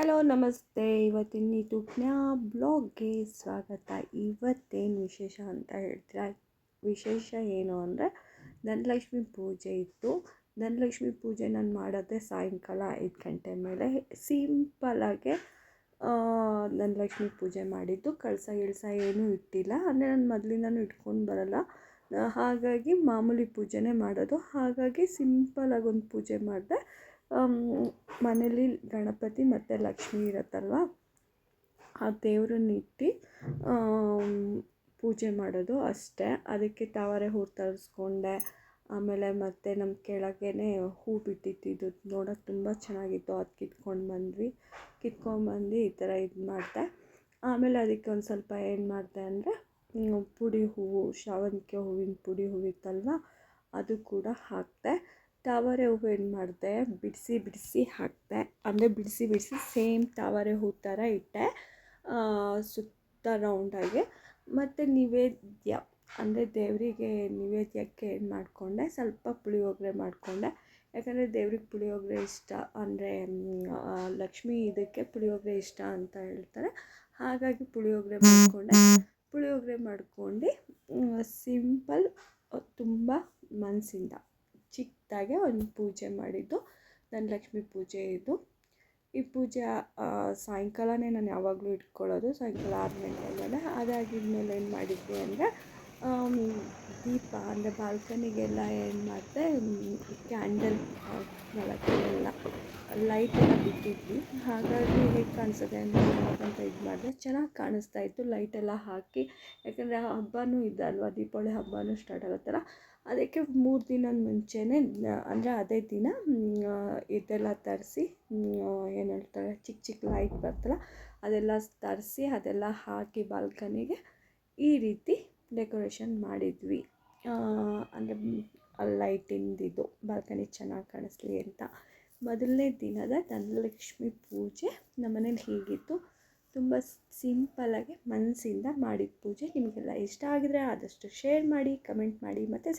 Hello ನಮಸ್ತೆ. ಇವತ್ತಿನ ಯೂಟ್ಯೂಬ್ನ ಬ್ಲಾಗ್ಗೆ ಸ್ವಾಗತ. ಇವತ್ತೇನು ವಿಶೇಷ ಅಂತ ಹೇಳ್ತೀರಾ? ವಿಶೇಷ ಏನು ಅಂದರೆ ಧನಲಕ್ಷ್ಮಿ ಪೂಜೆ ಇತ್ತು. ಧನಲಕ್ಷ್ಮಿ ಪೂಜೆ ನಾನು ಮಾಡೋದೇ ಸಾಯಂಕಾಲ 5 ಗಂಟೆ ಮೇಲೆ. ಸಿಂಪಲಾಗೆ ಧನಲಕ್ಷ್ಮಿ ಪೂಜೆ ಮಾಡಿದ್ದು. ಕಳಸ ಗಿಳಸ ಏನೂ ಇಟ್ಟಿಲ್ಲ, ಅಂದರೆ ನಾನು ಮೊದಲಿಂದನೂ ಇಟ್ಕೊಂಡು ಬರಲ್ಲ, ಹಾಗಾಗಿ ಮಾಮೂಲಿ ಪೂಜೆನೇ ಮಾಡೋದು. ಹಾಗಾಗಿ ಸಿಂಪಲಾಗಿ ಒಂದು ಪೂಜೆ ಮಾಡಿದೆ. ಮನೇಲಿ ಗಣಪತಿ ಮತ್ತು ಲಕ್ಷ್ಮಿ ಇರುತ್ತಲ್ವ, ಆ ದೇವ್ರನ್ನಿಟ್ಟು ಪೂಜೆ ಮಾಡೋದು ಅಷ್ಟೇ. ಅದಕ್ಕೆ ತಾವರೆ ಹೂ ತರಿಸ್ಕೊಂಡೆ. ಆಮೇಲೆ ಮತ್ತು ನಮ್ಮ ಕೆಳಗೇ ಹೂ ಬಿಟ್ಟಿದ್ದು ನೋಡೋಕೆ ತುಂಬ ಚೆನ್ನಾಗಿತ್ತು. ಅದು ಕಿತ್ಕೊಂಡ್ಬಂದು ಈ ಥರ ಇದು ಮಾಡಿದೆ. ಆಮೇಲೆ ಅದಕ್ಕೆ ಒಂದು ಸ್ವಲ್ಪ ಏನು ಮಾಡಿದೆ ಅಂದರೆ ಪುಡಿ ಹೂವು, ಶಾವಂತಿಗೆ ಹೂವಿನ ಪುಡಿ ಹೂವಿತ್ತಲ್ವ, ಅದು ಕೂಡ ಹಾಕಿದೆ. ತಾವರೆ ಹೂವು ಏನು ಮಾಡಿದೆ, ಬಿಡಿಸಿ ಹಾಕಿದೆ. ಅಂದರೆ ಬಿಡಿಸಿ ಸೇಮ್ ತಾವರೆ ಹೂ ಥರ ಇಟ್ಟೆ ಸುತ್ತ ರೌಂಡಾಗಿ. ಮತ್ತು ನೈವೇದ್ಯ ಅಂದರೆ ದೇವರಿಗೆ ನೈವೇದ್ಯಕ್ಕೆ ಏನು ಮಾಡಿಕೊಂಡೆ, ಸ್ವಲ್ಪ ಪುಳಿಯೋಗರೆ ಮಾಡಿಕೊಂಡೆ. ಯಾಕಂದರೆ ದೇವ್ರಿಗೆ ಪುಳಿಯೋಗರೆ ಇಷ್ಟ, ಅಂದರೆ ಲಕ್ಷ್ಮೀ ಇದಕ್ಕೆ ಪುಳಿಯೋಗರೆ ಇಷ್ಟ ಅಂತ ಹೇಳ್ತಾರೆ. ಹಾಗಾಗಿ ಪುಳಿಯೋಗರೆ ಮಾಡ್ಕೊಂಡು ಸಿಂಪಲ್, ತುಂಬ ಮನಸ್ಸಿಂದ ಚಿಕ್ಕದಾಗೆ ಒಂದು ಪೂಜೆ ಮಾಡಿದ್ದು ಧನಲಕ್ಷ್ಮಿ ಪೂಜೆ ಇದು. ಈ ಪೂಜೆ ಸಾಯಂಕಾಲನೇ ನಾನು ಯಾವಾಗಲೂ ಇಟ್ಕೊಳ್ಳೋದು, ಸಾಯಂಕಾಲ 6 ಗಂಟೆ ಮೇಲೆ. ಅದಾಗಿದ್ಮೇಲೆ ಏನು ಮಾಡಿದ್ವಿ ಅಂದರೆ ದೀಪ, ಅಂದರೆ ಬಾಲ್ಕನಿಗೆಲ್ಲ ಏನು ಮಾಡಿದೆ, ಕ್ಯಾಂಡಲ್ 4 ಲೈಟೆಲ್ಲ ಬಿಟ್ಟಿದ್ವಿ. ಹಾಗಾಗಿ ಹೇಗೆ ಕಾಣಿಸುತ್ತೆ ಅಂತ ಇದು ಮಾಡಿದೆ. ಚೆನ್ನಾಗಿ ಕಾಣಿಸ್ತಾ ಇತ್ತು ಲೈಟೆಲ್ಲ ಹಾಕಿ. ಯಾಕಂದರೆ ಹಬ್ಬವೂ ಇದೆ ಅಲ್ವಾ, ದೀಪಾವಳಿ ಹಬ್ಬವೂ ಸ್ಟಾರ್ಟ್ ಆಗುತ್ತಲ್ಲ. ಅದಕ್ಕೆ 3 ದಿನದ ಮುಂಚೆನೇ, ಅಂದರೆ ಅದೇ ದಿನ ಇದೆಲ್ಲ ತರಿಸಿ, ಏನು ಹೇಳ್ತಾರೆ, ಚಿಕ್ಕ ಲೈಟ್ ಬರ್ತಲ್ಲ, ಅದೆಲ್ಲ ತರಿಸಿ ಅದೆಲ್ಲ ಹಾಕಿ ಬಾಲ್ಕನಿಗೆ ಈ ರೀತಿ ಡೆಕೋರೇಷನ್ ಮಾಡಿದ್ವಿ. ಅಂದರೆ ಲೈಟಿಂದಿದ್ದು ಬಾಲ್ಕನಿ ಚೆನ್ನಾಗಿ ಕಾಣಿಸ್ಲಿ ಅಂತ. ಮೊದಲನೇ ದಿನದ ಧನಲಕ್ಷ್ಮಿ ಪೂಜೆ ನಮ್ಮನೇಲಿ ಹೀಗಿತ್ತು. ತುಂಬ ಸಿಂಪಲಾಗಿ ಮನಸ್ಸಿಂದ ಮಾಡಿದ ಪೂಜೆ. ನಿಮಗೆಲ್ಲ ಇಷ್ಟ ಆಗಿದರೆ ಆದಷ್ಟು ಶೇರ್ ಮಾಡಿ, ಕಮೆಂಟ್ ಮಾಡಿ, ಮತ್ತು